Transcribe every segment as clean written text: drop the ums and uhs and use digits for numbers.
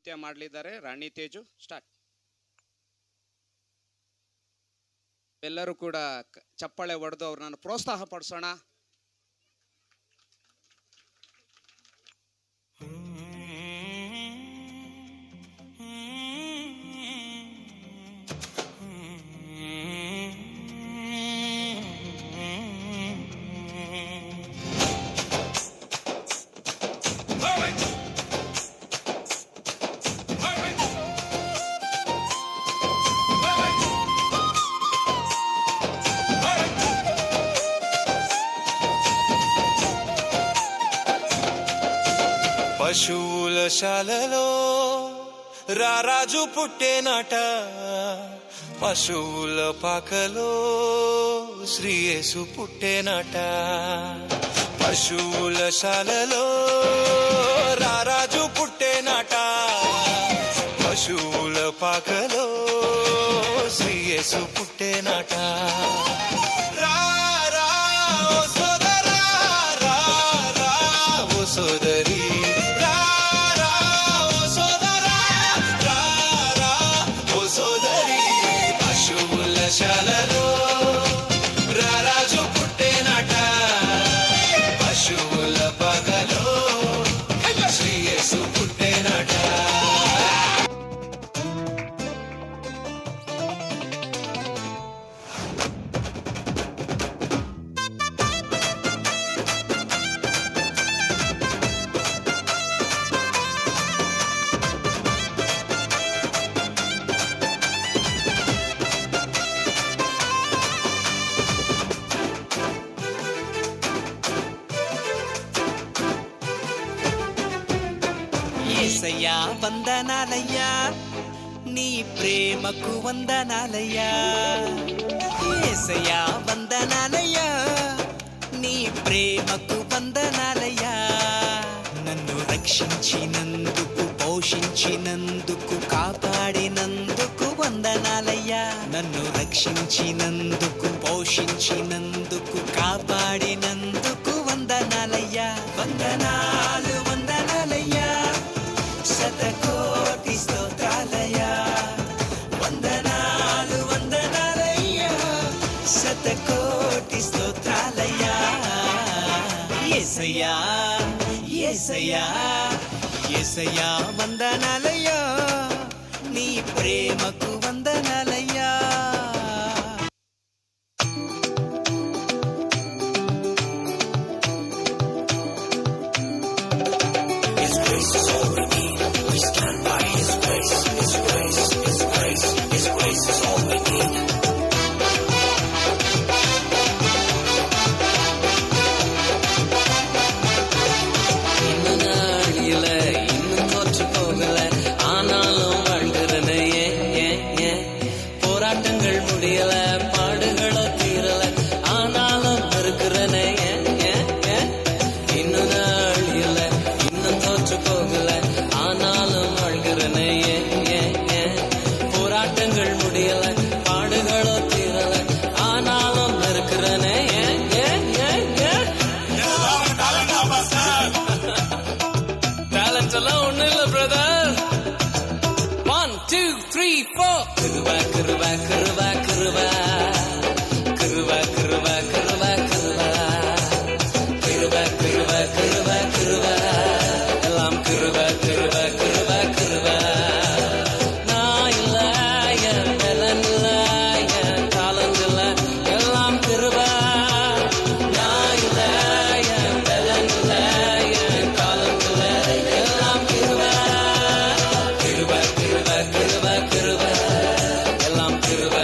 ನೃತ್ಯ ಮಾಡಲಿದ್ದಾರೆ ರಾಣಿ ತೇಜು. ಸ್ಟಾರ್ಟ್. ಎಲ್ಲರೂ ಕೂಡ ಚಪ್ಪಾಳೆ ಹೊಡೆದು ಅವ್ರನ್ನ ಪ್ರೋತ್ಸಾಹ ಪಡಿಸೋಣ. పశువుల శాలలో రారాజు పుట్టేనాట, పశువుల పాకలో శ్రీయేసు పుట్టేనాట. పశువుల శాలలో రారాజు పుట్టేనాట, పశువుల పాకలో శ్రీయేసు పుట్టేనాట. రా రా ఓ సోదరా, రా రా ఓ సోదరి, శాలలో రారాజు పుట్టేనాట, పశువుల పగలో శ్రీయేసు పుట్టేనాట. యేసయ్యా వందనాలయ్యా, నీ ప్రేమకు వందనాలయ్యా. యేసయ్యా వందనాలయ్యా, నీ ప్రేమకు వందనాలయ్యా. నన్ను రక్షించినందుకు, పోషించినందుకు, కాపాడినందుకు వందనాలయ్యా. నన్ను రక్షించినందుకు, పోషించినందుకు, కాపాడినందుకు వందనాలయ్యా. వందనాలు వందనాలయ్యా, శతకోటి స్తోత్రాలయ్యా. వందనాలు వందనాలయ్యా, శతకోటి స్తోత్రాలయ్యా. యేసయ్యా యేసయ్యా యేసయ్యా వందనాలయ్యా, నీ ప్రేమకు వందనాలయ్యా. போராட்டங்கள் முடியல, பாடுகளோ தீரல, ஆனாலும் இருக்கிறனே. இன்னும் நாள் இல்ல, இன்னும் தோற்று போகல, ஆனாலும் வாழ்கிறனே. போராட்டங்கள் முடியல, பாடுகளோ தீரல, ஆனாலும் இருக்கிறனே. டேலண்ட் எல்லாம் ஒண்ணு இல்ல பிரதர். 1 2 3 4 கிருபா கிருபா கிருபா கிருபா கிருபா கிருபா கிருபா கிருபா கிருபா கிருபா கிருபா எல்லாம் கிருபா கிருபா கிருபா கிருபா. நான் இல்ல, என் பலன் இல்ல, என் டாலண்ட் இல்ல, எல்லாம் கிருபா. நான் இல்ல, என் பலன் இல்ல, என் டாலண்ட் இல்ல, எல்லாம் கிருபா. கிருபா கிருபா கிருபா கிருபா எல்லாம் கிருபா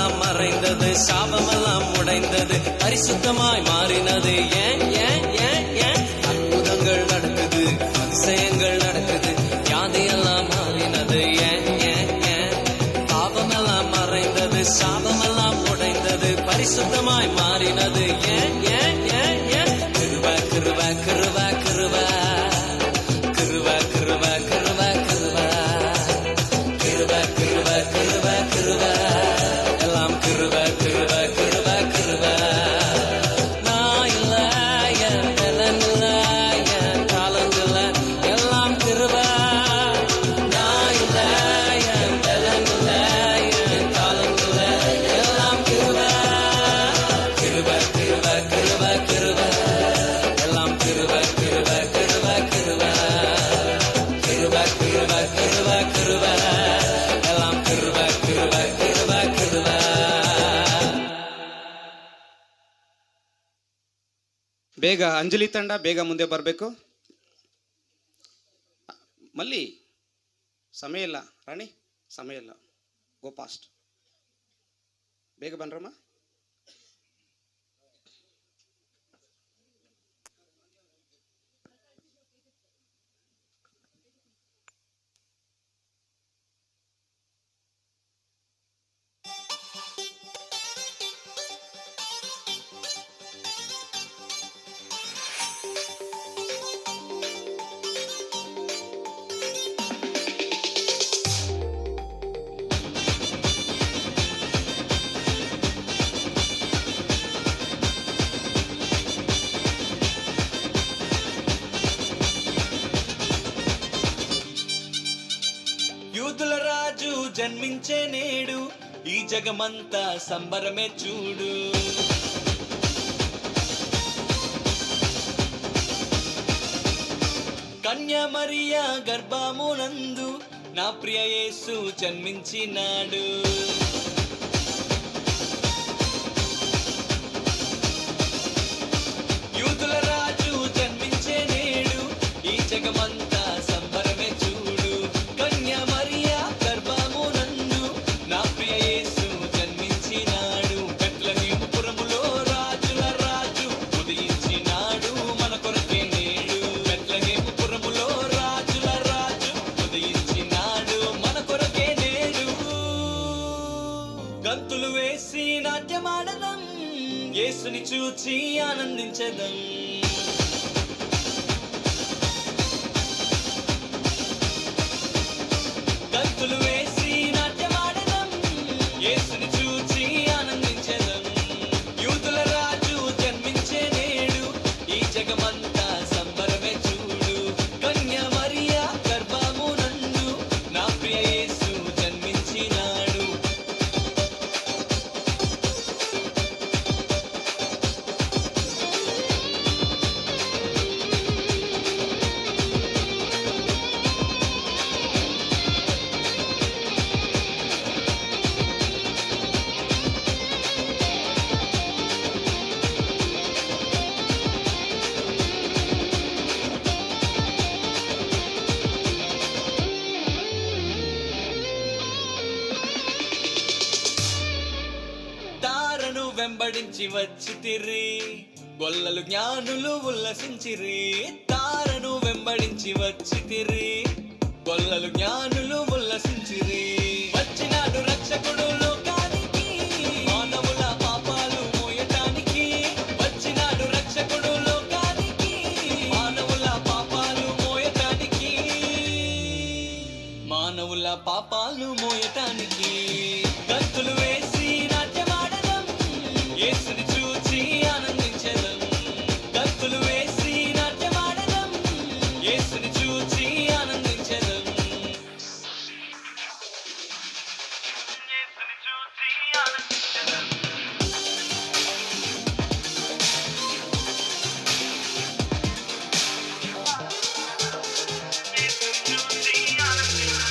சாபமெல்லாம் மறைந்தது, சாபமெல்லாம் உடைந்தது, பரிசுத்தமாய் மாறினது. ஏன் ஏன் ஏன் ஏன்? அற்புதங்கள் நடக்குது, அதிசயங்கள் நடக்குது, வியாதியெல்லாம் மாறினது. ஏன் ஏன் ஏன்? பாவமெல்லாம் மறைந்தது, சாபமெல்லாம் உடைந்தது, பரிசுத்தமாய் மாறினது. ஏன் ஏன் ஏன் ஏன்? கிருப கிருப கிருப கிருப கிருப கிருப கிருப கிருப கிருப கிருப கிருப கிருப எல்லாம் கிருப கிருப கிருப கிருப. நான் இல்ல, என் பலன் இல்ல, என் talent இல்ல, எல்லாம் கிருப. நான் இல்ல, என் பலன் இல்ல, என் talent இல்ல, எல்லாம் கிருப. கிருப கிருப கிருப கிருப எல்லாம் கிருப கிருப கிருப கிருப கிருப கிருப கிருப கிருப எல்லாம் கிருப கிருப கிருப கிருப. ಬೇಗ ಅಂಜಲಿ ತಂಡ ಬೇಗ ಮುಂದೆ ಬರಬೇಕು. ಮಲ್ಲಿ ಸಮಯ ಇಲ್ಲ, ರಾಣಿ ಸಮಯ ಇಲ್ಲ, ಗೋ ಫಾಸ್ಟ್, ಬೇಗ ಬನ್ರಮ್ಮ. యూదుల రాజు జన్మించే నేడు, ఈ జగమంతా సంబరమే చూడు. కన్యా మరియా గర్భమునందు నా ప్రియ యేసు జన్మించినాడు. యూదుల రాజు జన్మించే నేడు, ఈ జగమంతా సంబరమే చూడు. కన్యా మరియా గర్భమునందు నా ప్రియ యేసు జన్మించినాడు. బెత్లెహేము పురములో రాజుల రాజు ఉదయించినాడు మన కొరకే నేడు. బెత్లెహేము పురములో రాజుల రాజు ఉదయించినాడు మన కొరకే నేడు. గంతులు వేసి నాట్యమాడదం, యేసుని చూచి ఆనందించదం. గంతులు వేసి నాట్యమాడదం, యేసుని చూచి ఆనందించదం. యూదుల రాజు జన్మించే నేడు, ఈ జగమంతా సంబరమే చూడు. కన్యా మరియా గర్భమునందు నా ప్రియ యేసు జన్మించినాడు. తారను వెంబడించి వచ్చితిరి, గొల్లలు జ్ఞానులు ఉల్లసించిరి. తారను వెంబడించి వచ్చితిరి, గొల్లలు జ్ఞానులు ఉల్లసించిరి. వచ్చినాడు రక్షకుడు లోకానికి, మానవుల పాపాలు మోయటానికి. వచ్చినాడు రక్షకుడు లోకానికి, మానవుల పాపాలు మోయటానికి. మానవుల పాపాలు మోయటానికి. గంతులు వేసి నాట్యమాడదం, యేసుని చూచి ఆనందించదం. గంతులు వేసి నాట్యమాడదం, యేసుని చూచి ఆనందించదం. యేసుని చూచి ఆనందించదం. యేసుని చూచి ఆనందించదం.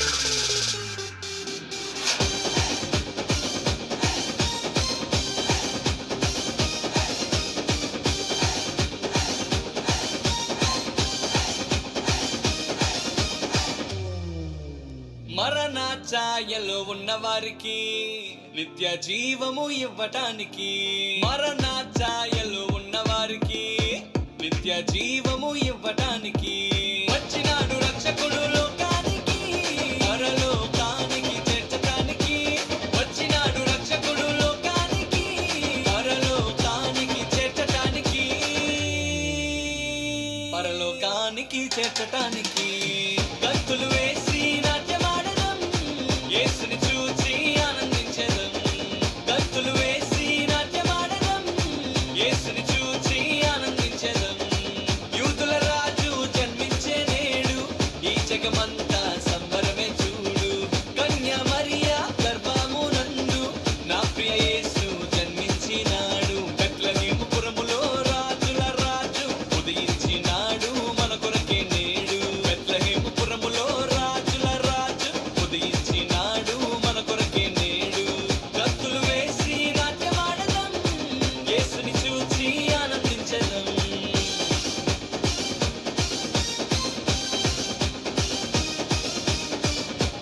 మరణ ఛాయలో ఉన్న వారికి నిత్య జీవము ఇవ్వటానికి, మరణ ఛాయలో ఉన్న వారికి నిత్య జీవము ఇవ్వటానికి వచ్చినాడు రక్షకుడు లోకానికి, పరలోకానికి చేర్చటానికి వచ్చినాడు రక్షకుడు లోకానికి, పరలోకానికి చేర్చటానికి, పరలోకానికి చేర్చటానికి గంతులు వేసి నాట్యమాడదాం, యేసుని చూచి ఆనందించెదం. గంతులు వేసి నాట్యమాడదాం, యేసుని చూచి ఆనందించెదం. యూదుల రాజు జన్మించే నేడు, ఈ జగమంతా సంబరమే చూడు. కన్య మరియా గర్భమునందు నా ప్రియ యేసు జన్మించినాడు. బెత్లెహేము పురములో రాజుల రాజు ఉదయించినాడు మన కొరకే నేడు. బెత్లెహేము పురములో రాజుల రాజు ఉదయించినాడు మన కొరకే నేడు. గంతులు వేసి నాట్యమాడదాం, యేసుని చూచి ఆనందించెదం.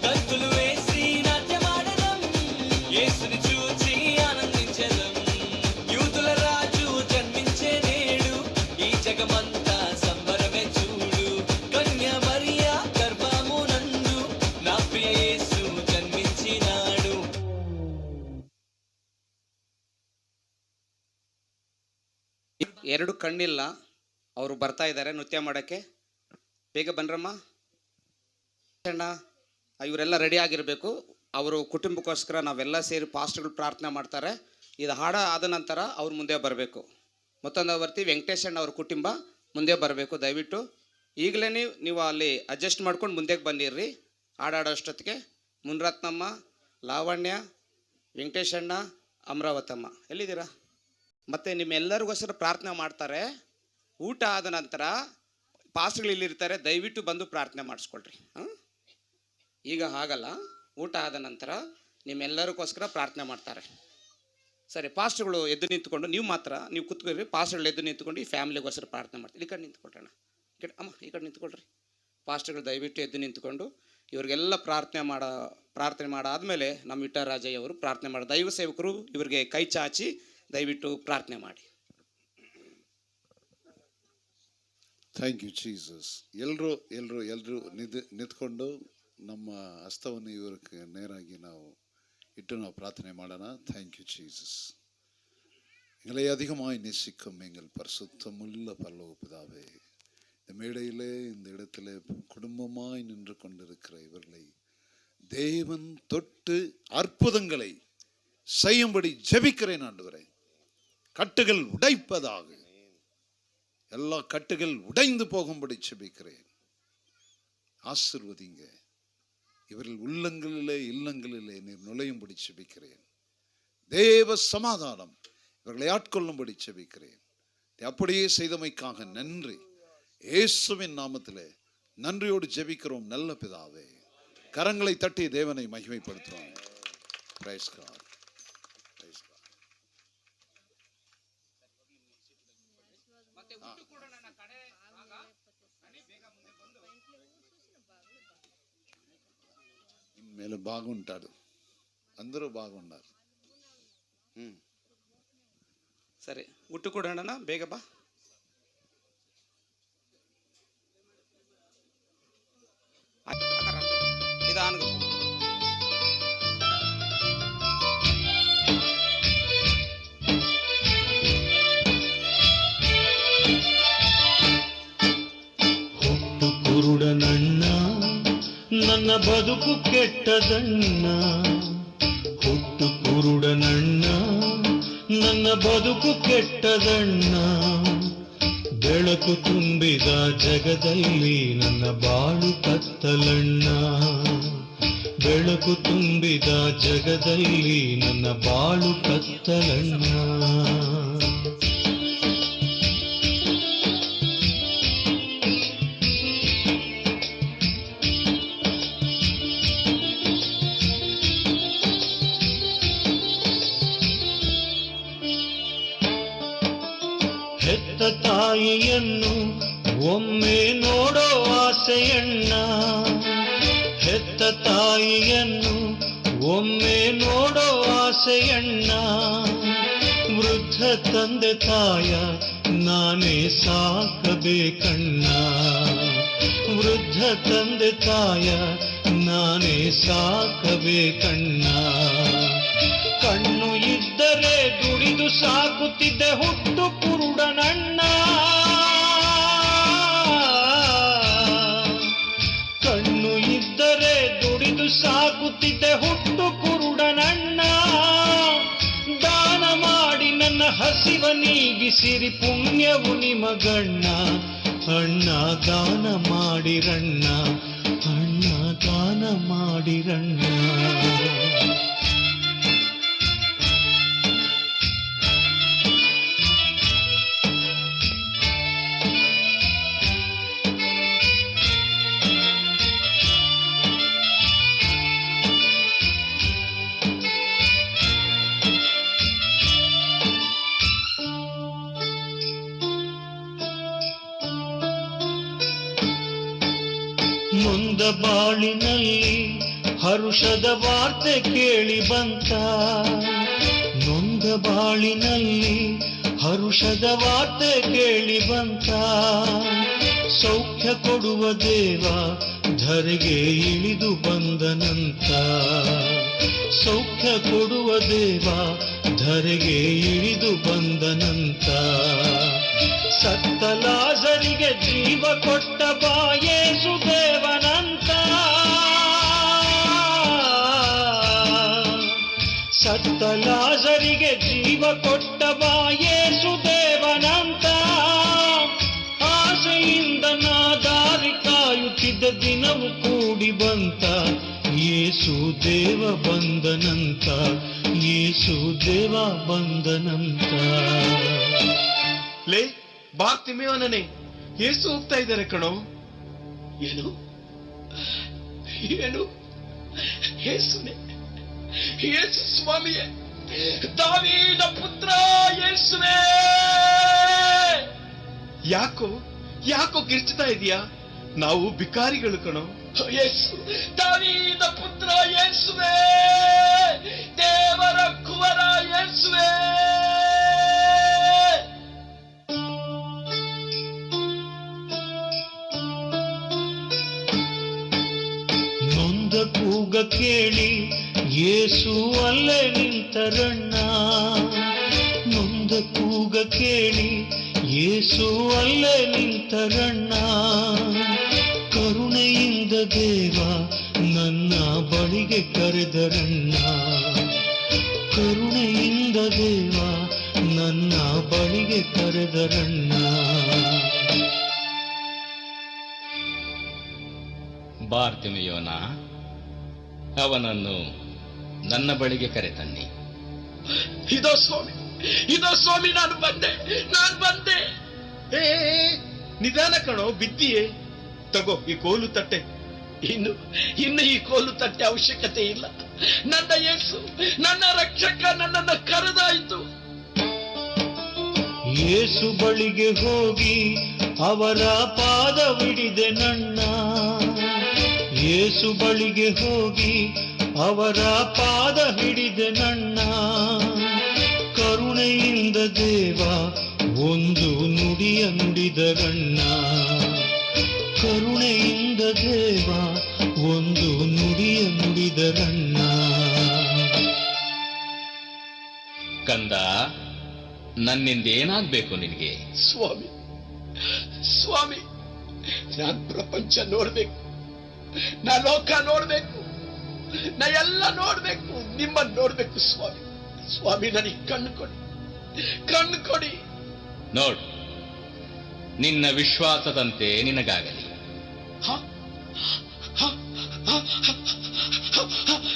గంతులు వేసి నాట్యమాడదాం, యేసుని చూచి ఆనందించెదం. యూదుల రాజు జన్మించే నేడు, ఈ జగమంతా సంబరమే చూడు. కన్య మరియా గర్భమునందు నా ప్రియ యేసు ಜನ್ಮಿಸಿನಾಡು. ಎರಡು ಕಣ್ಣಿಲ್ಲ, ಅವರು ಬರ್ತಾ ಇದ್ದಾರೆ ನೃತ್ಯ ಮಾಡೋಕ್ಕೆ. ಬೇಗ ಬನ್ರಮ್ಮ. ಅಣ್ಣ ಇವರೆಲ್ಲ ರೆಡಿ ಆಗಿರಬೇಕು. ಅವರು ಕುಟುಂಬಕ್ಕೋಸ್ಕರ ನಾವೆಲ್ಲ ಸೇರಿ ಪಾಸ್ಟ್ಗಳು ಪ್ರಾರ್ಥನೆ ಮಾಡ್ತಾರೆ. ಇದು ಹಾಡ ಆದ ನಂತರ ಅವ್ರು ಮುಂದೆ ಬರಬೇಕು. ಮತ್ತೊಂದು ವರ್ತಿ ವೆಂಕಟೇಶ್ ಅಣ್ಣ ಅವ್ರ ಕುಟುಂಬ ಮುಂದೆ ಬರಬೇಕು. ದಯವಿಟ್ಟು ಈಗಲೇ ನೀವು ಅಲ್ಲಿ ಅಡ್ಜಸ್ಟ್ ಮಾಡ್ಕೊಂಡು ಮುಂದೆ ಬಂದಿರ್ರಿ. ಹಾಡಾಡೋಷ್ಟೊತ್ತಿಗೆ ಮುನ್ರತ್ನಮ್ಮ, ಲಾವಣ್ಯ, ವೆಂಕಟೇಶ್ ಅಣ್ಣ, ಅಮರಾವತಮ್ಮ ಎಲ್ಲಿದ್ದೀರಾ? ಮತ್ತು ನಿಮ್ಮೆಲ್ಲರಿಗೋಸ್ಕರ ಪ್ರಾರ್ಥನೆ ಮಾಡ್ತಾರೆ. ಊಟ ಆದ ನಂತರ ಪಾಸ್ಟ್ಗಳು ಇಲ್ಲಿರ್ತಾರೆ, ದಯವಿಟ್ಟು ಬಂದು ಪ್ರಾರ್ಥನೆ ಮಾಡಿಸ್ಕೊಳ್ರಿ. ಈಗ ಹಾಗಲ್ಲ, ಊಟ ಆದ ನಂತರ ನಿಮ್ಮೆಲ್ಲರಿಗೋಸ್ಕರ ಪ್ರಾರ್ಥನೆ ಮಾಡ್ತಾರೆ. ಸರಿ, ಪಾಸ್ಟ್ಗಳು ಎದ್ದು ನಿಂತ್ಕೊಂಡು ನೀವು ಕೂತ್ಕೊಳ್ರಿ. ಪಾಸ್ಟ್ಗಳು ಎದ್ದು ನಿಂತ್ಕೊಂಡು ಈ ಫ್ಯಾಮಿಲಿಗೋಸ್ಕರ ಪ್ರಾರ್ಥನೆ ಮಾಡ್ತೀವಿ. ಈ ಕಡೆ ನಿಂತ್ಕೊಳ್ರಣ್ಣ, ಈ ಕಡೆ ಅಮ್ಮ, ಈ ಕಡೆ ನಿಂತ್ಕೊಳ್ರಿ. ಪಾಸ್ಟ್ಗಳು ದಯವಿಟ್ಟು ಎದ್ದು ನಿಂತ್ಕೊಂಡು ಇವರಿಗೆಲ್ಲ ಪ್ರಾರ್ಥನೆ ಮಾಡಾದಮೇಲೆ ನಮ್ಮ ವಿಠ್ಠರಾಜಯ್ಯ ಅವರು ಪ್ರಾರ್ಥನೆ ಮಾಡಿ. ದೈವ ಸೇವಕರು ಇವರಿಗೆ ಕೈ ಚಾಚಿ ದಯವಿಟ್ಟು ಪ್ರಾರ್ಥನೆ ಮಾಡಿ. Thank you Jesus. ಎಲ್ಲರೂ ನಿಂತ್ಕೊಂಡು ನಮ್ಮ ಹಸ್ತವನ್ನು ಇವರಿಗೆ ನೇರಾಗಿ ನಾವು இட்டு ನಾವು ಪ್ರಾರ್ಥನೆ ಮಾಡೋಣ. Thank you Jesus. எங்களை அதிகமாய் நேசிக்கும் எங்கள் பரிசுத்தமுள்ள பரலோக பிதாவே, இந்த மேடையிலே இந்த இடத்திலே குடும்பமாய் நின்று கொண்டிருக்கிற இவர்களை தேவன் தொட்டு அற்புதங்களை செய்யும்படி ஜெபிக்கிறேன் ஆண்டவரே. கட்டுகள் உடைப்பதாக, எல்லா கட்டுகள் உடைந்து போகும்படி ஜெபிக்கிறேன். ஆசீர்வதிங்க. இவர்கள் உள்ளங்களிலே இல்லங்களிலே நீர் நுழையும்படி ஜெபிக்கிறேன். தேவ சமாதானம் இவர்களை ஆட்கொள்ளும்படி ஜெபிக்கிறேன். அப்படியே செய்தமைக்காக நன்றி. இயேசுவின் நாமத்திலே நன்றியோடு ஜெபிக்கிறோம் நல்ல பிதாவே. கரங்களை தட்டி தேவனை மகிமைப்படுத்துவோம். Praise God. మేలు బాగుంటాడు, అందరూ బాగున్నారు. ಸರಿ, ಊಟ ಕೊಡೋಣ, ಬೇಗ ಬಾ. ನಿಧಾನಕ್ಕೆ ಹೋಗು. ಹುಟ್ಟು ಕುರುಡನಣ್ಣ, ನನ್ನ ಬದುಕು ಕೆಟ್ಟದಣ್ಣ. ಹುಟ್ಟು ಕುರುಡನಣ್ಣ, ನನ್ನ ಬದುಕು ಕೆಟ್ಟದಣ್ಣ. ಬೆಳಕು ತುಂಬಿದ ಜಗದಲ್ಲಿ ನನ್ನ ಬಾಳು ಕತ್ತಲಣ್ಣ. ಬೆಳಕು ತುಂಬಿದ ಜಗದಲ್ಲಿ ನನ್ನ ಬಾಳು ಕತ್ತಲಣ್ಣ. ಹೆತ್ತ ತಾಯಿಯನ್ನು ಒಮ್ಮೆ ನೋಡೋ ಆಸೆಯಣ್ಣ. ಹೆತ್ತ ತಾಯಿಯನ್ನು ಒಮ್ಮೆ ನೋಡೋ ಆಸೆ ಆಸೆಯಣ್ಣ. ವೃದ್ಧ ತಂದೆ ತಾಯ ನಾನೇ ಸಾಕಬೇಕಣ್ಣ. ವೃದ್ಧ ತಂದೆ ತಾಯ ನಾನೇ ಸಾಕಬೇಕಣ್ಣ. ಕಣ್ಣು ಇದ್ದರೆ ದುಡಿದು ಸಾಕುತ್ತಿದ್ದೆ ಹುಟ್ಟು ಕುರುಡನಣ್ಣ. ಕಣ್ಣು ಇದ್ದರೆ ದುಡಿದು ಸಾಕುತ್ತಿದ್ದೆ ಹುಟ್ಟು ಕುರುಡನಣ್ಣ. ದಾನ ಮಾಡಿ ನನ್ನ ಹಸಿವ ನೀಗಿಸಿರಿ ಪುಣ್ಯವು ನಿಮಗಣ್ಣ. ಅಣ್ಣ ದಾನ ಮಾಡಿರಣ್ಣ, ಅಣ್ಣ ದಾನ ಮಾಡಿರಣ್ಣ. ನೊಂದ ಬಾಳಿನಲ್ಲಿ ಹರುಷದ ವಾರ್ತೆ ಕೇಳಿ ಬಂತ. ನೊಂದ ಬಾಳಿನಲ್ಲಿ ಹರುಷದ ವಾರ್ತೆ ಕೇಳಿ ಬಂತ. ಸೌಖ್ಯ ಕೊಡುವ ದೇವ ಧರೆಗೆ ಇಳಿದು ಬಂದನಂತ. ಸೌಖ್ಯ ಕೊಡುವ ದೇವ ಧರೆಗೆ ಇಳಿದು ಬಂದನಂತ. ಸತ್ತ ಲಾಜರಿಗೆ ಜೀವ ಕೊಟ್ಟ ಬಾ ಯೇಸು ದೇವನಂತ. ಸತ್ತ ಲಾಜರಿಗೆ ಜೀವ ಕೊಟ್ಟ ಬಾ ಯೇಸು ದೇವನಂತ. ಆಸೆಯಿಂದ ನಾ ದಾರಿ ಕಾಯುತ್ತಿದ್ದ ದಿನವು ಕೂಡಿ ಬಂತ. ಯೇಸು ದೇವ ಬಂದನಂತ, ಯೇಸು ದೇವ ಬಂದನಂತ. ಲೇ ಬಾರ್ತಿಮೇವನೇ, ಏಸು ಹೋಗ್ತಾ ಇದ್ದಾರೆ ಕಣೋ. ಏನು ಏನು ಯೇಸುನೇ, ಯೇಸು ಸ್ವಾಮಿಯೇ, ದಾವೀದ ಪುತ್ರ ಯೇಸುವೇ. ಯಾಕೋ ಯಾಕೋ ಕಿರ್ಚ್ತಾ ಇದೀಯಾ? ನಾವು ಭಿಕಾರಿಗಳು ಕಣೋ. ಯೇಸು, ದಾವೀದ ಪುತ್ರ ಯೇಸುವೇ, ದೇವರ ಕುವರ ಯೇಸುವೇ. ನೊಂದ ಕೂಗ ಕೇಳಿ ಯೇಸು ಅಲ್ಲೇ ನಿಂತರಣ್ಣ. ನೊಂದ ಕೂಗ ಕೇಳಿ ಯೇಸು ಅಲ್ಲೇ ನಿಂತರಣ್ಣ. ಕರುಣೆಯಿಂದ ದೇವ ನನ್ನ ಬಳಿಗೆ ಕರೆದರಣ್ಣ. ಕರುಣೆಯಿಂದ ದೇವ ನನ್ನ ಬಳಿಗೆ ಕರೆದರಣ್ಣ. ಬಾರ್ತಿಮೆಯೋನ, ಅವನನ್ನು ನನ್ನ ಬಳಿಗೆ ಕರೆತನ್ನಿ. ಇದೋ ಸ್ವಾಮಿ, ಇದೋ ಸ್ವಾಮಿ, ನಾನು ಬಂದೆ. ಏ ನಿಧಾನ ಕಣೋ, ಬಿದ್ದಿಯೇ. ತಗೋ ಈ ಕೋಲು ತಟ್ಟೆ. ಇನ್ನು ಈ ಕೋಲು ತಟ್ಟೆ ಅವಶ್ಯಕತೆ ಇಲ್ಲ. ನನ್ನ ಯೇಸು, ನನ್ನ ರಕ್ಷಕ ನನ್ನನ್ನು ಕರೆದಾಯಿತು. ಯೇಸು ಬಳಿಗೆ ಹೋಗಿ ಅವರ ಪಾದವಿಡಿದೆ ನನ್ನ. ಯೇಸು ಬಳಿಗೆ ಹೋಗಿ ಅವರ ಪಾದ ಹಿಡಿದೆ ನನ್ನ. ಕರುಣೆಯಿಂದ ದೇವ ಒಂದು ನುಡಿಯ ನುಡಿದರಣ್ಣ. ಕರುಣೆಯಿಂದ ದೇವ ಒಂದು ನುಡಿಯ ನುಡಿದರಣ್ಣ. ಕಂದ, ನನ್ನಿಂದ ಏನಾಗ್ಬೇಕು ನಿನಗೆ? ಸ್ವಾಮಿ, ಸ್ವಾಮಿ, ನಾನ್ ಪ್ರಪಂಚ ನೋಡ್ಬೇಕು, ನಾ ಲೋಕ ನೋಡ್ಬೇಕು, ನಾ ಎಲ್ಲ ನೋಡ್ಬೇಕು, ನಿಮ್ಮನ್ನು ನೋಡ್ಬೇಕು ಸ್ವಾಮಿ. ಸ್ವಾಮಿ, ನನಗೆ ಕಣ್ಣು ಕೊಡಿ. ನೋಡು, ನಿನ್ನ ವಿಶ್ವಾಸದಂತೆ ನಿನಗಾಗಲಿ.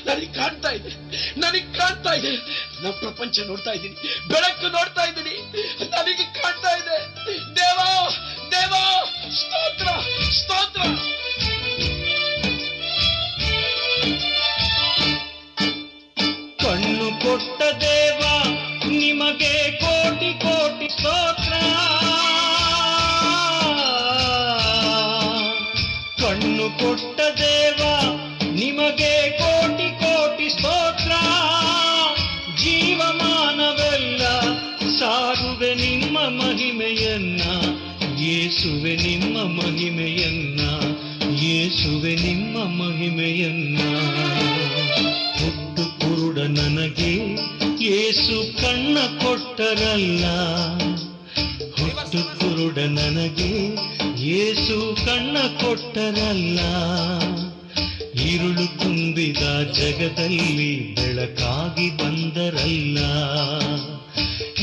ನನಗೆ ಕಾಣ್ತಾ ಇದೆ. ನಾ ಪ್ರಪಂಚ ನೋಡ್ತಾ ಇದ್ದೀನಿ, ಬೆಳಕು ನೋಡ್ತಾ ಇದ್ದೀನಿ, ನನಗೆ ಕಾಣ್ತಾ ಇದೆ. ದೇವಾ, ದೇವಾ, ಸ್ತೋತ್ರ, ಸ್ತೋತ್ರ. ಕಣ್ಣು ಕೊಟ್ಟ ದೇವ ನಿಮಗೆ ಕೋಟಿ ಕೋಟಿ ಸ್ತೋತ್ರ. ಕಣ್ಣು ಕೊಟ್ಟ ದೇವ ನಿಮಗೆ ಕೋಟಿ ಕೋಟಿ ಸ್ತೋತ್ರ. ಯೇಸುವೆ ನಿಮ್ಮ ಮಹಿಮೆಯನ್ನ, ಯೇಸುವೆ ನಿಮ್ಮ ಮಹಿಮೆಯನ್ನ. ಹುಟ್ಟು ಕುರುಡ ನನಗೆ ಯೇಸು ಕಣ್ಣ ಕೊಟ್ಟರಲ್ಲ, ಹುಟ್ಟು ಕುರುಡ ನನಗೆ ಯೇಸು ಕಣ್ಣ ಕೊಟ್ಟರಲ್ಲ. ഇരുಳು ತುಂಬಿದ ಜಗದಲ್ಲಿ ಬೆಳಕಾಗಿ ಬಂದರಲ್ಲ,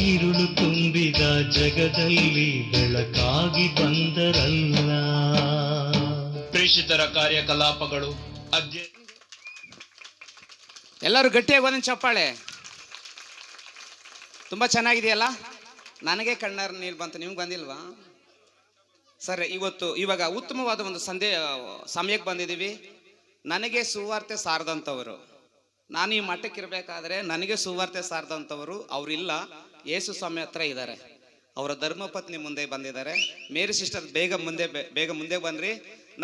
ഇരുಳು ತುಂಬಿದ ಜಗದಲ್ಲಿ ಬೆಳಕಾಗಿ ಬಂದರಲ್ಲ. ಪ್ರೇಷಿತರ ಕಾರ್ಯಕಲಾಪಗಳು ಅಧ್ಯಯನ. ಎಲ್ಲರೂ ಗಟ್ಟಿಯಾಗಿ ಒಂದೊಂದು ಚಪ್ಪಾಳೆ. ತುಂಬ ಚೆನ್ನಾಗಿದೆಯಲ್ಲ. ನನಗೆ ಕಣ್ಣಾರ ನೀರು ಬಂತು, ನಿಮ್ಗೆ ಬಂದಿಲ್ವಾ? ಸರಿ, ಇವಾಗ ಉತ್ತಮವಾದ ಒಂದು ಸಮಯಕ್ಕೆ ಬಂದಿದ್ದೀವಿ. ನನಗೆ ಸುವಾರ್ತೆ ಸಾರದಂಥವರು, ನಾನು ಈ ಮಟ್ಟಕ್ಕೆ ಇರಬೇಕಾದ್ರೆ ನನಗೆ ಸುವಾರ್ತೆ ಸಾರದಂಥವರು ಅವರಿಲ್ಲ. ಯೇಸು ಸ್ವಾಮಿ ಹತ್ರ ಇದ್ದಾರೆ. ಅವರ ಧರ್ಮಪತ್ನಿ ಮುಂದೆ ಬಂದಿದ್ದಾರೆ. ಮೇರಿ ಸಿಸ್ಟರ್ ಬೇಗ ಮುಂದೆ ಬನ್ನಿರಿ.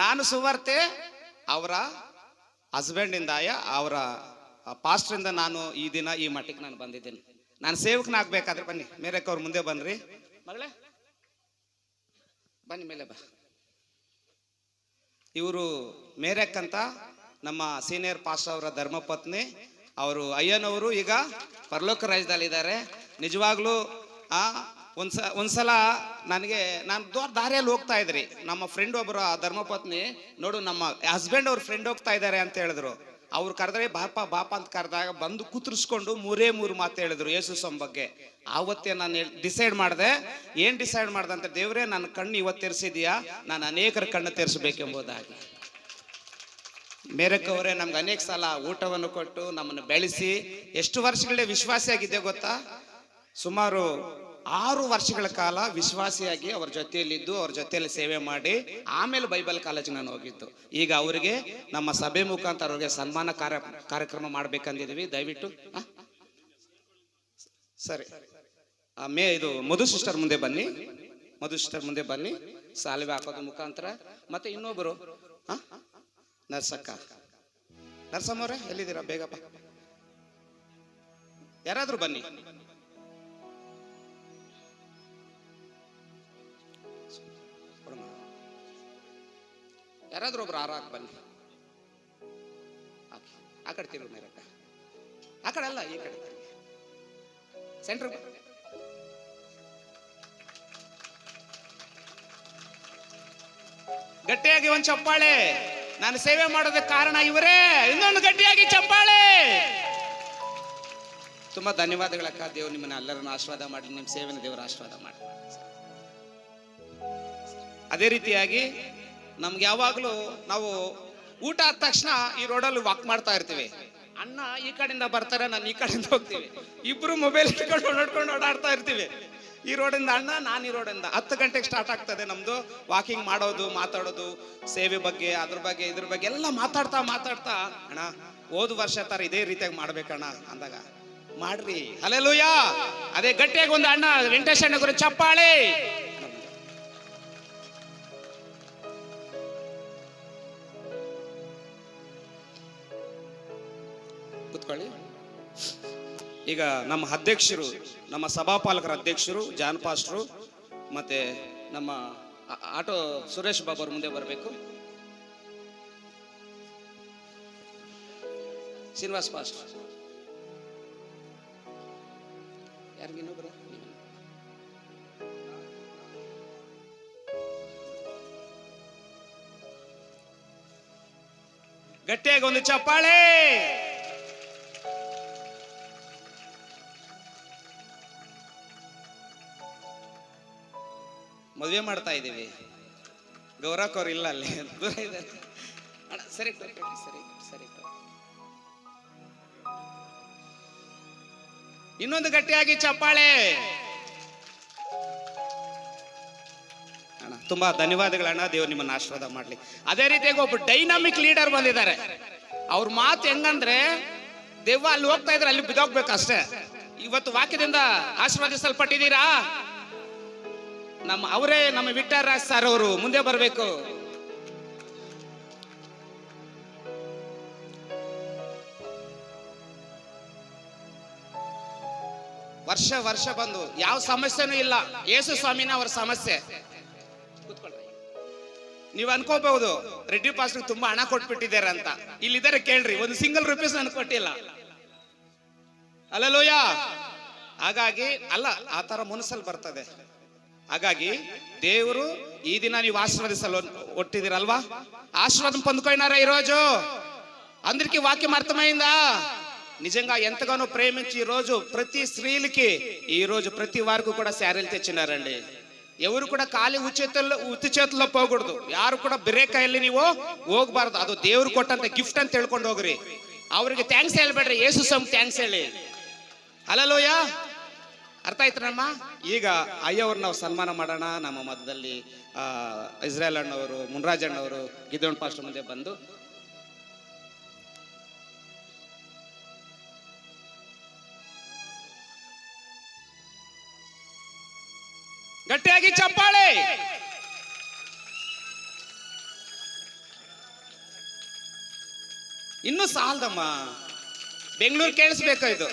ನಾನು ಸುವಾರ್ತೆ ಅವರ ಹಸ್ಬೆಂಡಿಂದ, ಅವರ ಪಾಸ್ಟ್ರಿಂದ ನಾನು ಈ ದಿನ ಈ ಮಟ್ಟಕ್ಕೆ ನಾನು ಬಂದಿದ್ದೀನಿ. ನಾನು ಸೇವಕನಾಗಬೇಕಾದ್ರೆ ಬನ್ನಿ, ಮೇರಕ್ಕ ಅವ್ರ ಮುಂದೆ ಬನ್ನಿರಿ. ಮಗಳೇ ಬನ್ನಿ, ಮೇಲೆ ಬಾ. ಇವರು ಮೇರಕ್ ಅಂತ ನಮ್ಮ ಸೀನಿಯರ್ ಪಾಸ್ಟರ್ ಅವರ ಧರ್ಮಪತ್ನಿ. ಅವರು ಅಯ್ಯನವರು ಈಗ ಪರಲೋಕ ರಾಜ್ಯದಲ್ಲಿದ್ದಾರೆ. ನಿಜವಾಗ್ಲೂ ಒಂದ್ಸಲ ನಾನು ದಾರಿಯಲ್ಲಿ ಹೋಗ್ತಾ ಇದ್ರಿ, ನಮ್ಮ ಫ್ರೆಂಡ್ ಒಬ್ಬರು ಧರ್ಮಪತ್ನಿ ನೋಡು ನಮ್ಮ ಹಸ್ಬೆಂಡ್ ಅವ್ರ ಫ್ರೆಂಡ್ ಹೋಗ್ತಾ ಇದ್ದಾರೆ ಅಂತ ಹೇಳಿದ್ರು. ಅವ್ರು ಕರೆದ್ರೆ ಬಾಪ ಅಂತ ಕರೆದಾಗ ಬಂದು ಕೂತ್ರಿಸ್ಕೊಂಡು 3 ಮಾತು ಹೇಳಿದ್ರು ಯೇಸು ಸ್ವಾಮಿ ಬಗ್ಗೆ. ಆವತ್ತೇ ನಾನು ಡಿಸೈಡ್ ಮಾಡಿದೆ. ಏನು ಡಿಸೈಡ್ ಮಾಡ್ದೆ ಅಂತ, ದೇವರೇ ನನ್ನ ಕಣ್ಣು ಇವತ್ತು ತೆರೆಸಿದೀಯಾ, ನಾನು ಅನೇಕರ ಕಣ್ಣು ತೆರೆಸಬೇಕೆಂಬುದಾಗಿ. ಮೇರಕ್ಕವರೇ ನಮ್ಗೆ ಅನೇಕ ಸಲ ಊಟವನ್ನು ಕೊಟ್ಟು ನಮ್ಮನ್ನು ಬೆಳೆಸಿ ಎಷ್ಟು ವರ್ಷಗಳೇ ವಿಶ್ವಾಸಿಯಾಗಿದ್ದೆ ಗೊತ್ತಾ? ಸುಮಾರು 6 ವರ್ಷಗಳ ಕಾಲ ವಿಶ್ವಾಸಿಯಾಗಿ ಅವ್ರ ಜೊತೆಯಲ್ಲಿದ್ದು ಅವ್ರ ಜೊತೆಯಲ್ಲಿ ಸೇವೆ ಮಾಡಿ ಆಮೇಲೆ ಬೈಬಲ್ ಕಾಲೇಜಿಗೆ ನಾನು ಹೋಗಿದ್ದು. ಈಗ ಅವರಿಗೆ ನಮ್ಮ ಸಭೆ ಮುಖಾಂತರ ಅವ್ರಿಗೆ ಸನ್ಮಾನ ಕಾರ್ಯಕ್ರಮ ಮಾಡ್ಬೇಕಂದಿದ್ದೀವಿ. ದಯವಿಟ್ಟು ಸರಿ, ಇದು ಮಧು ಸಿಸ್ಟರ್ ಮುಂದೆ ಬನ್ನಿ. ಸಾಲ್ವೆ ಹಾಕೋದ್ರ ಮುಖಾಂತರ. ಮತ್ತೆ ಇನ್ನೊಬ್ಬರು ನರ್ಸಮ್ಮವ್ರೆ ಎಲ್ಲಿದ್ದೀರಾ? ಬೇಗಪ್ಪ, ಯಾರಾದ್ರೂ ಬನ್ನಿ. ಯಾರಾದ್ರೂ ಒಬ್ರು ಆರಾಕ್ ಬನ್ನಿ. ಆ ಕಡೆ ತಿರುಗಿ ಮೇರಕ್ಕ, ಆ ಕಡೆ ಅಲ್ಲ, ಈ ಕಡೆ ಸೆಂಟ್ರ್. ಗಟ್ಟಿಯಾಗಿ ಒಂದು ಚಪ್ಪಾಳೆ. ನಾನು ಸೇವೆ ಮಾಡೋದಕ್ಕೆ ಕಾರಣ ಇವರೇ. ಇನ್ನೊಂದು ಗಟ್ಟಿಯಾಗಿ ಚಪ್ಪಾಳೆ. ತುಂಬಾ ಧನ್ಯವಾದಗಳಕ್ಕ. ದೇವ್ರು ನಿಮ್ಮನ್ನ ಎಲ್ಲರನ್ನು ಆಶೀರ್ವಾದ ಮಾಡಿ, ನಿಮ್ಮ ಸೇವೆನ ದೇವರ ಆಶೀರ್ವಾದ ಮಾಡಿ. ಅದೇ ರೀತಿಯಾಗಿ ನಮ್ಗೆ ಯಾವಾಗಲೂ ನಾವು ಊಟ ಆದ ತಕ್ಷಣ ಈ ರೋಡಲ್ಲಿ ವಾಕ್ ಮಾಡ್ತಾ ಇರ್ತೀವಿ. ಅಣ್ಣ ಈ ಕಡೆಯಿಂದ ಬರ್ತಾರೆ, ನಾನು ಈ ಕಡೆಯಿಂದ ಹೋಗ್ತೀವಿ. ಇಬ್ರು ಮೊಬೈಲ್ ಇಟ್ಕೊಂಡು ನೋಡ್ಕೊಂಡು ಓಡಾಡ್ತಾ ಇರ್ತೀವಿ. ಈ ರೋಡಿಂದ ಅಣ್ಣ, ನಾನು ಈ ರೋಡಿಂದ. 10 ಗಂಟೆಗೆ ಸ್ಟಾರ್ಟ್ ಆಗ್ತದೆ ನಮ್ದು ವಾಕಿಂಗ್ ಮಾಡೋದು, ಮಾತಾಡೋದು, ಸೇವೆ ಬಗ್ಗೆ, ಅದ್ರ ಬಗ್ಗೆ, ಇದ್ರ ಬಗ್ಗೆ ಎಲ್ಲ ಮಾತಾಡ್ತಾ ಅಣ್ಣ ಹೋದ ವರ್ಷ ತರ ಇದೇ ರೀತಿಯಾಗಿ ಮಾಡ್ಬೇಕಣ್ಣ ಅಂದಾಗ ಮಾಡ್ರಿ. ಹಲ್ಲೆಲೂಯಾ. ಅದೇ ಗಟ್ಟಿಯಾಗಿ ಒಂದು ಅಣ್ಣ ವೆಂಕಟೇಶ್ ಅಣ್ಣ ಗುರು ಚಪ್ಪಾಳೆ. ಕೂತ್ಕೊಳ್ಳಿ. ಈಗ ನಮ್ಮ ಅಧ್ಯಕ್ಷರು, ನಮ್ಮ ಸಭಾಪಾಲಕರ ಅಧ್ಯಕ್ಷರು ಜಾನ್ ಪಾಸ್ಟ್ರು, ಮತ್ತೆ ನಮ್ಮ ಆಟೋ ಸುರೇಶ್ ಬಾಬು ಅವ್ರ ಮುಂದೆ ಬರಬೇಕು. ಶ್ರೀನಿವಾಸ್ ಪಾಸ್ಟ್ರು ಯಾರಿಗಿನ್ನೊಬ್ಬರ ಗಟ್ಟಿಯಾಗಿ ಒಂದು ಚಪ್ಪಾಳೆ. ಮದುವೆ ಮಾಡ್ತಾ ಇದ್ದೀವಿ. ಗೌರಕ್ ಅವ್ರು ಇಲ್ಲ, ಅಲ್ಲಿ ದೂರ ಇದ್ದಾರೆ. ಸರಿ ಸರಿ. ಇನ್ನೊಂದು ಗಟ್ಟಿಯಾಗಿ ಚಪ್ಪಾಳೆ. ಅಣ್ಣ ತುಂಬಾ ಧನ್ಯವಾದಗಳಣ್ಣ. ದೇವ್ರು ನಿಮ್ಮನ್ನ ಆಶೀರ್ವಾದ ಮಾಡ್ಲಿ. ಅದೇ ರೀತಿಯಾಗಿ ಒಬ್ಬ ಡೈನಾಮಿಕ್ ಲೀಡರ್ ಬಂದಿದ್ದಾರೆ. ಅವ್ರ ಮಾತು ಹೆಂಗಂದ್ರೆ, ದೇವ ಅಲ್ಲಿ ಹೋಗ್ತಾ ಇದ್ರೆ ಅಲ್ಲಿ ಬಿದ್ದೋಗ್ಬೇಕು ಅಷ್ಟೇ. ಇವತ್ತು ವಾಕ್ಯದಿಂದ ಆಶೀರ್ವಾದಿಸಲ್ಪಟ್ಟಿದ್ದೀರಾ? ಅವರೇ ನಮ್ಮ ವಿಠ್ಠಲ್ ರಾಜ್ ಸರ್ ಅವರು ಮುಂದೆ ಬರಬೇಕು. ವರ್ಷ ಬಂದು ಯಾವ ಸಮಸ್ಯೆನೂ ಇಲ್ಲ. ಯೇಸು ಸ್ವಾಮಿನ ಅವರ ಸಮಸ್ಯೆ. ನೀವು ಅನ್ಕೋಬಹುದು ರೆಡ್ಡಿ ಪಾಸ್ಟರ್ ತುಂಬಾ ಹಣ ಕೊಟ್ಬಿಟ್ಟಿದ್ದಾರೆ ಅಂತ. ಇಲ್ಲಿದ್ದಾರೆ ಕೇಳ್ರಿ, ಒಂದು ಸಿಂಗಲ್ ರುಪೀಸ್ ನನ್ಗೆ ಕೊಟ್ಟಿಲ್ಲ. ಅಲ್ಲಲೋಯ. ಹಾಗಾಗಿ ಅಲ್ಲ, ಆ ತರ ಮನಸ್ಸಲ್ಲಿ ಬರ್ತದೆ. ಹಾಗಾಗಿ ದೇವರು ಈ ದಿನ ನೀವು ಆಶೀರ್ವದಿಸಲು ಒಟ್ಟಿದಿರಲ್ವಾ, ఆశీర్వాదం పొందుకున్నారా ఈరోజు? అందరికీ వాక్యం అర్థమైందా? నిజంగా ఎంతగానో ప్రేమించి ఈరోజు ప్రతి స్త్రీలకి ఈరోజు ప్రతి వారికి కూడా శారీలు తెచ్చినారండి. ఎవరు కూడా ఖాళీ ಉತ್ತಿ చేతుల్లో పోకూడదు. ಯಾರು ಕೂಡ ಬೇರೆ ಕೈಯಲ್ಲಿ ನೀವು ಹೋಗ್ಬಾರ್ದು. ಅದು ದೇವ್ರು ಕೊಟ್ಟಂತ ಗಿಫ್ಟ್ ಅಂತ ಹೇಳ್ಕೊಂಡು ಹೋಗ್ರಿ. ಅವ್ರಿಗೆ ಥ್ಯಾಂಕ್ಸ್ ಹೇಳ್ಬೇಡ್ರಿ, ಯೇಸು ಸ್ವಾಮಿ ಥ್ಯಾಂಕ್ಸ್ ಹೇಳಿ. ಹಲ್ಲೆಲೂಯಾ. ಅರ್ಥ ಆಯ್ತನಮ್ಮ? ಈಗ ಅಯ್ಯವ್ರು ನಾವು ಸನ್ಮಾನ ಮಾಡೋಣ. ನಮ್ಮ ಮಧ್ಯದಲ್ಲಿ ಇಸ್ರಾಯೇಲ್ ಅಣ್ಣವರು, ಮುನ್ರಾಜ್ ಅಣ್ಣವರು, ಗಿದ್ದೋಣ್ ಪಾಸ್ಟರ್ ಮುಂದೆ ಬಂದು ಗಟ್ಟಿಯಾಗಿ ಚಪ್ಪಾಳೆ. ಇನ್ನೂ ಸಾಲದಮ್ಮ, ಬೆಂಗಳೂರು ಕೇಳಿಸ್ಬೇಕು ಇದು.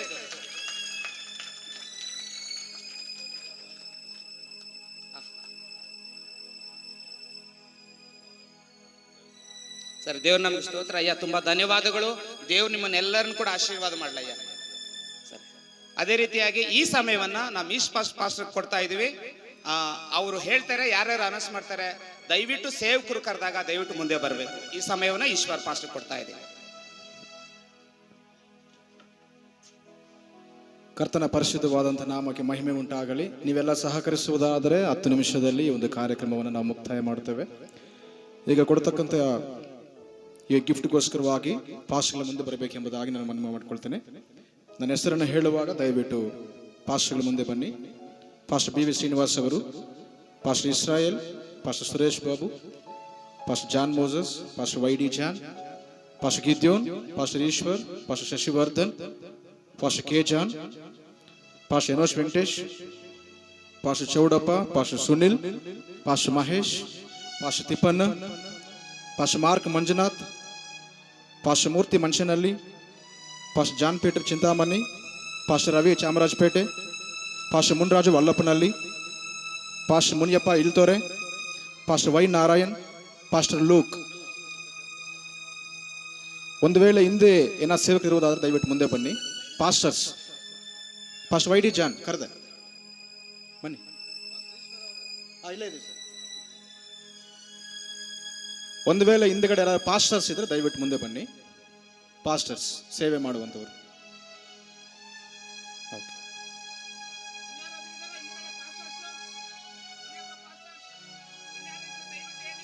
ಸರ್, ದೇವ್ರು ನಮ್ಗೆ ಸ್ತೋತ್ರ ಅಯ್ಯ, ತುಂಬಾ ಧನ್ಯವಾದಗಳು. ದೇವ್ರು ನಿಮ್ಮನ್ನೆಲ್ಲರನ್ನು ಕೂಡ ಆಶೀರ್ವಾದ ಮಾಡಲಯ್ಯ. ಸರ್, ಅದೇ ರೀತಿಯಾಗಿ ಈ ಸಮಯವನ್ನ ನಾವು ಈಸ್ಟ್ ಪಾಸ್ಟರ್ ಕೊಡ್ತಾ ಇದೀವಿ. ಅವರು ಹೇಳ್ತಾರೆ, ಯಾರ್ಯಾರು ಅನೌನ್ಸ್ ಮಾಡ್ತಾರೆ, ದಯವಿಟ್ಟು ಸೇವಕರು ಕರೆದಾಗ ದಯವಿಟ್ಟು ಮುಂದೆ ಬರಬೇಕು. ಈ ಸಮಯವನ್ನ ಈಶ್ವರ್ ಪಾಸ್ಟರ್ ಕೊಡ್ತಾ ಇದ್ದೀವಿ. ಕರ್ತನ ಪರಿಶುದ್ಧವಾದಂಥ ನಾಮಕ್ಕೆ ಮಹಿಮೆ ಉಂಟಾಗಲಿ. ನೀವೆಲ್ಲ ಸಹಕರಿಸುವುದಾದರೆ 10 ನಿಮಿಷದಲ್ಲಿ ಈ ಒಂದು ಕಾರ್ಯಕ್ರಮವನ್ನು ನಾವು ಮುಕ್ತಾಯ ಮಾಡ್ತೇವೆ. ಈಗ ಕೊಡ್ತಕ್ಕಂಥ ಈ ಗಿಫ್ಟ್ಗೋಸ್ಕರವಾಗಿ ಪಾಸ್ಟರ್ಗಳ ಮುಂದೆ ಬರಬೇಕೆಂಬುದಾಗಿ ನಾನು ಮನವಿ ಮಾಡಿಕೊಳ್ತೇನೆ. ನನ್ನ ಹೆಸರನ್ನು ಹೇಳುವಾಗ ದಯವಿಟ್ಟು ಪಾಸ್ಟರ್ಗಳ ಮುಂದೆ ಬನ್ನಿ. ಪಾಸ್ಟರ್ ಬಿ ವಿ ಶ್ರೀನಿವಾಸ್ ಅವರು, pastor Israel, pastor Suresh Babu, pastor John Moses, pastor Y D John, pastor Gideon, pastor Eshwar, pastor Shashivardhan, pastor K John, pastor Enosh Venkatesh, pastor Chowdappa, pastor Sunil, pastor Mahesh, pastor Thippanna, pastor Mark Manjunath, pastor Murthy Manshanahalli, pastor John Peter Chintamani, pastor Ravi Chamarajpet, pastor Munraju Vallappanahalli, pastor Muniyappa ಇಲ್ತೋರೆ, pastor Y Narayan, pastor Luke. ಒಂದು ವೇಳೆ ಹಿಂದೆ ಏನಾದ್ರು ಸೇವಕರು ಇರುವುದಾದ್ರೆ ದಯವಿಟ್ಟು ಮುಂದೆ ಬನ್ನಿ. Pastors, pastor Y D John ಕರೆದೆ ಬನ್ನಿ. ಇಲ್ಲ ಇದೆ ಸರ್. ಒಂದು ವೇಳೆ ಹಿಂದೆಗಡೆ ಯಾರು ಪಾಸ್ಟರ್ಸ್ ಇದ್ರೆ ದಯವಿಟ್ಟು ಮುಂದೆ ಬನ್ನಿ. ಪಾಸ್ಟರ್ಸ್ ಸೇವೆ ಮಾಡುವಂಥವ್ರು.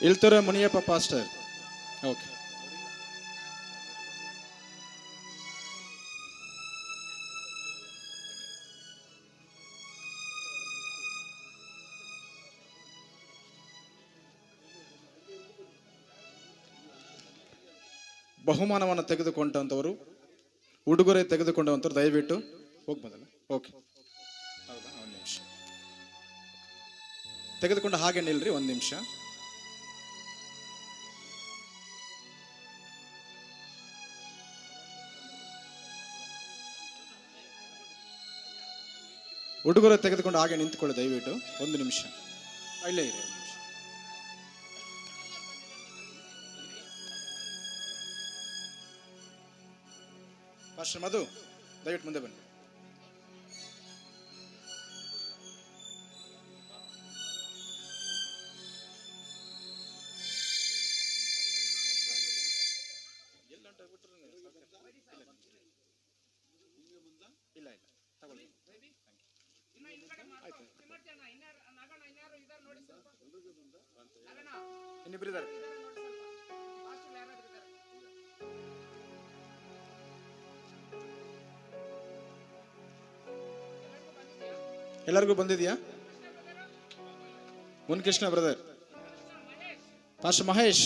ಇಳ್ತಾರೆ ಮುನಿಯಪ್ಪ ಪಾಸ್ಟರ್. ಓಕೆ. ಬಹುಮಾನವನ್ನು ತೆಗೆದುಕೊಂಡಂಥವರು, ಉಡುಗೊರೆ ತೆಗೆದುಕೊಂಡಂಥವ್ರು ದಯವಿಟ್ಟು ಹೋಗ್ಬೋದಲ್ಲ. ಓಕೆ, ಹೌದಾ? ಒಂದು ನಿಮಿಷ ತೆಗೆದುಕೊಂಡು ಹಾಗೆ ನಿಲ್ರಿ. ಒಂದು ನಿಮಿಷ. ಉಡುಗೊರೆ ತೆಗೆದುಕೊಂಡು ಹಾಗೆ ನಿಂತುಕೊಳ್ಳಿ ದಯವಿಟ್ಟು. ಒಂದು ನಿಮಿಷ ಇಲ್ಲೇ ಇರಿ. ಪಾಸ್ಟರ್ ಮಧು ದಯವಿಟ್ಟು ಮುಂದೆ ಬನ್ನಿ. ಇಲ್ಲ ಇಲ್ಲ ತಗೊಳ್ಳಿ. ಇನ್ನಿಬ್ಬರಿದ್ದಾರೆ. ಎಲ್ಲರಿಗೂ ಬಂದಿದೆಯಾ? Munkrishna brother, pastor Mahesh,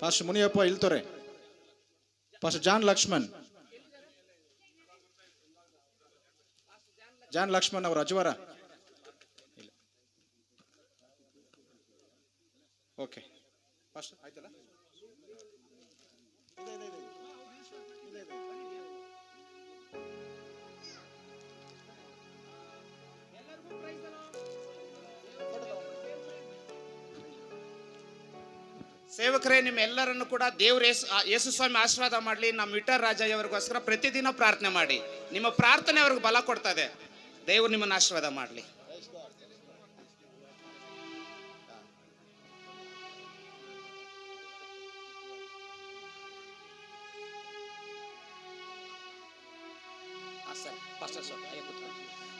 pastor Muniyappa ಇಲ್ತೋರೆ, pastor John Lakshman, John Lakshman ಅವರ ಅಜ್ವರ. ಓಕೆ ಪಾಸ್ಟರ್ ಆಯ್ತಲ್ಲ. ಸೇವಕರೇ, ನಿಮ್ಮೆಲ್ಲರನ್ನು ಕೂಡ ದೇವ್ರ ಯೇಸು ಸ್ವಾಮಿ ಆಶೀರ್ವಾದ ಮಾಡಲಿ. ನಮ್ಮ ವಿಠಲ್ ರಾಜಯ್ಯವರಿಗೋಸ್ಕರ ಪ್ರತಿದಿನ ಪ್ರಾರ್ಥನೆ ಮಾಡಿ. ನಿಮ್ಮ ಪ್ರಾರ್ಥನೆ ಅವ್ರಿಗೆ ಬಲ ಕೊಡ್ತದೆ. ದೇವರು ನಿಮ್ಮನ್ನು ಆಶೀರ್ವಾದ ಮಾಡಲಿ.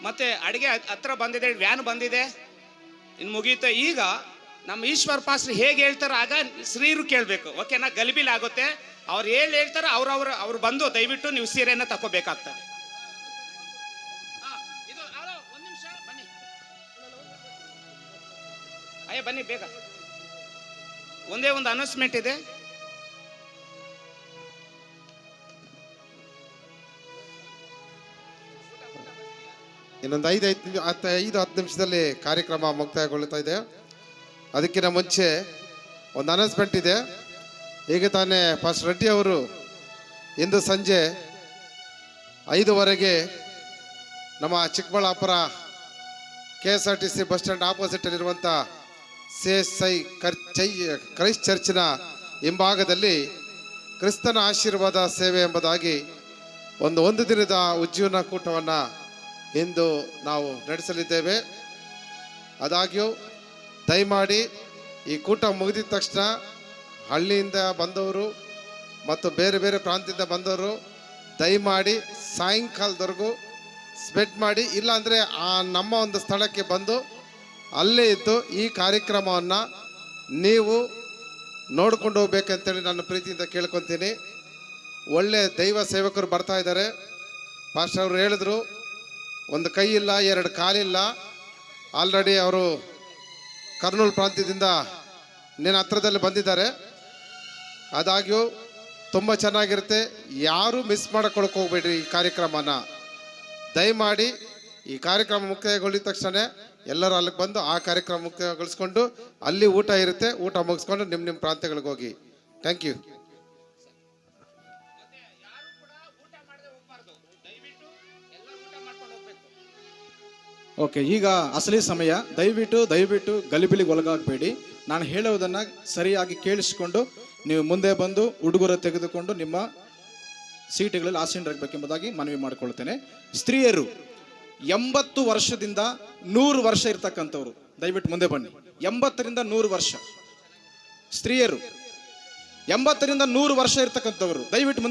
ಮತ್ತೆ ಅಡಿಗೆ ಹತ್ರ ಬಂದಿದೆ, ವ್ಯಾನ್ ಬಂದಿದೆ, ಇನ್ನು ಮುಗೀತು. ಈಗ ನಮ್ಮ ಈಶ್ವರ್ ಪಾಸ್ಟ್ರು ಹೇಗೆ ಹೇಳ್ತಾರೋ ಆಗ ಸ್ತ್ರೀಯರು ಕೇಳಬೇಕು. ಓಕೆನಾ? ಗಲಿಬಿಲಿ ಆಗುತ್ತೆ. ಅವ್ರು ಹೇಳ್ತಾರೋ ಅವ್ರು ಬಂದು ದಯವಿಟ್ಟು ನೀವು ಸೀರೆಯನ್ನು ತಗೋಬೇಕಾಗ್ತದೆ. ಒಂದು ನಿಮಿಷ ಬನ್ನಿ, ಅಯ್ಯ ಬನ್ನಿ ಬೇಗ. ಒಂದೇ ಒಂದು ಅನೌನ್ಸ್ಮೆಂಟ್ ಇದೆ. ಇನ್ನೊಂದು 5-10 ನಿಮಿಷದಲ್ಲಿ ಕಾರ್ಯಕ್ರಮ ಮುಕ್ತಾಯಗೊಳ್ಳುತ್ತಾ ಇದೆ. ಅದಕ್ಕಿಂತ ಮುಂಚೆ ಒಂದು ಅನೌನ್ಸ್ಮೆಂಟ್ ಇದೆ. ಈಗ ತಾನೇ ಪಾಸ್ಟರ್ ರೆಡ್ಡಿ ಅವರು ಇಂದು ಸಂಜೆ 5:15 ನಮ್ಮ ಚಿಕ್ಕಬಳ್ಳಾಪುರ KSRTC ಬಸ್ ಸ್ಟ್ಯಾಂಡ್ ಆಪೋಸಿಟಲ್ಲಿರುವಂಥ CSI ಕ್ರೈಸ್ಟ್ ಚರ್ಚಿನ ಹಿಂಭಾಗದಲ್ಲಿ ಕ್ರಿಸ್ತನ ಆಶೀರ್ವಾದ ಸೇವೆ ಎಂಬುದಾಗಿ ಒಂದು ದಿನದ ಉಜ್ಜೀವನ ಕೂಟವನ್ನು ಇಂದು ನಾವು ನಡೆಸಲಿದ್ದೇವೆ. ಆದಾಗ್ಯೂ ದಯಮಾಡಿ ಈ ಕೂಟ ಮುಗಿದ ತಕ್ಷಣ ಹಳ್ಳಿಯಿಂದ ಬಂದವರು ಮತ್ತು ಬೇರೆ ಬೇರೆ ಪ್ರಾಂತ್ಯದಿಂದ ಬಂದವರು ದಯಮಾಡಿ ಸಾಯಂಕಾಲದವರೆಗೂ ಸ್ಪೆಂಡ್ ಮಾಡಿ, ಇಲ್ಲಾಂದರೆ ನಮ್ಮ ಒಂದು ಸ್ಥಳಕ್ಕೆ ಬಂದು ಅಲ್ಲೇ ಇದ್ದು ಈ ಕಾರ್ಯಕ್ರಮವನ್ನು ನೀವು ನೋಡ್ಕೊಂಡು ಹೋಗ್ಬೇಕಂತೇಳಿ ನಾನು ಪ್ರೀತಿಯಿಂದ ಕೇಳ್ಕೊತೀನಿ. ಒಳ್ಳೆ ದೈವ ಸೇವಕರು ಬರ್ತಾ ಇದ್ದಾರೆ. ಪಾಸ್ಟರ್ ಅವರು ಹೇಳಿದ್ರು, ಒಂದು ಕೈ ಇಲ್ಲ, 2 ಕಾಲಿಲ್ಲ. ಆಲ್ರೆಡಿ ಅವರು ಕರ್ನೂಲ್ ಪ್ರಾಂತ್ಯದಿಂದ ನಿನ್ನ ಹತ್ರದಲ್ಲಿ ಬಂದಿದ್ದಾರೆ. ಆದಾಗ್ಯೂ ತುಂಬ ಚೆನ್ನಾಗಿರುತ್ತೆ. ಯಾರೂ ಮಿಸ್ ಮಾಡೋಕ್ಕೆ ಹೋಗ್ಬೇಡ್ರಿ ಈ ಕಾರ್ಯಕ್ರಮನ. ದಯಮಾಡಿ ಈ ಕಾರ್ಯಕ್ರಮ ಮುಕ್ತಾಯಗೊಳ್ಳಿದ ತಕ್ಷಣ ಎಲ್ಲರೂ ಅಲ್ಲಿಗೆ ಬಂದು ಆ ಕಾರ್ಯಕ್ರಮ ಮುಕ್ತಾಯಗೊಳಿಸ್ಕೊಂಡು ಅಲ್ಲಿ ಊಟ ಇರುತ್ತೆ, ಊಟ ಮುಗಿಸ್ಕೊಂಡು ನಿಮ್ಮ ಪ್ರಾಂತ್ಯಗಳಿಗೆ ಹೋಗಿ. Thank you. ಓಕೆ, ಈಗ ಅಸಲಿ ಸಮಯ. ದಯವಿಟ್ಟು ಗಲಿಬಿಲಿಗೆ ಒಳಗಾಗಬೇಡಿ. ನಾನು ಹೇಳೋದನ್ನು ಸರಿಯಾಗಿ ಕೇಳಿಸಿಕೊಂಡು ನೀವು ಮುಂದೆ ಬಂದು ಉಡುಗೊರೆ ತೆಗೆದುಕೊಂಡು ನಿಮ್ಮ ಸೀಟುಗಳಲ್ಲಿ ಆಸೀನರಾಗಬೇಕೆಂಬುದಾಗಿ ಮನವಿ ಮಾಡಿಕೊಳ್ತೇನೆ. ಸ್ತ್ರೀಯರು 80 ವರ್ಷದಿಂದ 100 ವರ್ಷ ಇರ್ತಕ್ಕಂಥವ್ರು ದಯವಿಟ್ಟು ಮುಂದೆ ಬನ್ನಿ. 80ರಿಂದ 100 ವರ್ಷ ಸ್ತ್ರೀಯರು, 80ರಿಂದ 100 ವರ್ಷ ಇರ್ತಕ್ಕಂಥವ್ರು ದಯವಿಟ್ಟು